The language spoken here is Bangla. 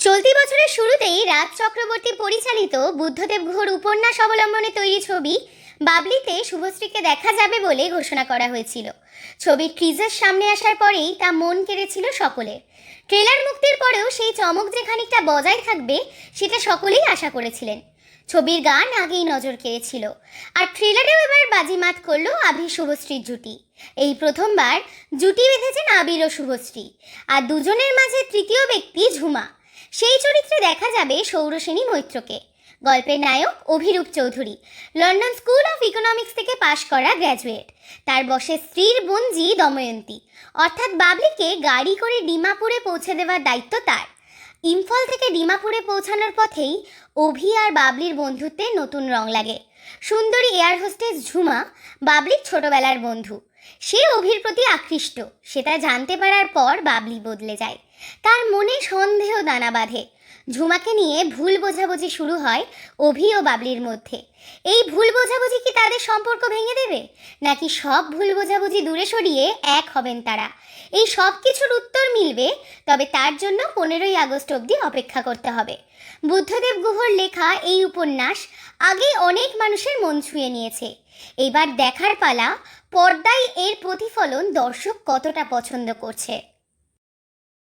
চলতি বছরের শুরুতেই রাজ চক্রবর্তী পরিচালিত বুদ্ধদেব গুহর উপন্যাস অবলম্বনে তৈরি ছবি বাবলিতে শুভশ্রীকে দেখা যাবে বলে ঘোষণা করা হয়েছিল। ছবির ট্রিজার সামনে আসার পরেই তা মন কেড়েছিল সকলের। ট্রেলার মুক্তির পরেও সেই চমক যে খানিকটা বজায় থাকবে সেটা সকলেই আশা করেছিলেন। ছবির গান আগেই নজর কেড়েছিল, আর ট্রেলারেও এবার বাজিমাত করলো আবির শুভশ্রীর জুটি। এই প্রথমবার জুটি বেঁধেছেন আবির ও শুভশ্রী, আর দুজনের মাঝে তৃতীয় ব্যক্তি ঝুমা। সেই চরিত্রে দেখা যাবে সৌরসেনী মৈত্রকে। গল্পের নায়ক Abhirup Chowdhury London school of economics থেকে পাশ করা গ্র্যাজুয়েট। তার বসে স্ত্রীর বোনজি দময়ন্তী, অর্থাৎ বাবলিকে গাড়ি করে ডিমাপুরে পৌঁছে দেওয়ার দায়িত্ব তার। ইম্ফল থেকে ডিমাপুরে পৌঁছানোর পথেই অভি আর বাবলির বন্ধুত্বে নতুন রং লাগে। সুন্দরী এয়ার হোস্টেস ঝুমা বাবলির ছোটবেলার বন্ধু। সে অভির প্রতি আকৃষ্ট, সেটা জানতে পারার পর বাবলি বদলে যায়। তার মনে সন্দেহ দানা বাঁধে। ঝুমাকে নিয়ে ভুল বোঝাবুঝি শুরু হয় অভি ও বাবলির মধ্যে। এই ভুল বোঝাবুঝি কি তাদের সম্পর্ক ভেঙে দেবে, নাকি সব ভুল বোঝাবুঝি দূরে সরিয়ে এক হবেন তারা? এই সব কিছুর উত্তর মিলবে, তবে তার জন্য 15ই আগস্ট অবধি অপেক্ষা করতে হবে। বুদ্ধদেব গুহর লেখা এই উপন্যাস আগে অনেক মানুষের মন ছুঁয়ে নিয়েছে। এবার দেখার পালা পর্দায় এর প্রতিফলন দর্শক কতটা পছন্দ করছে।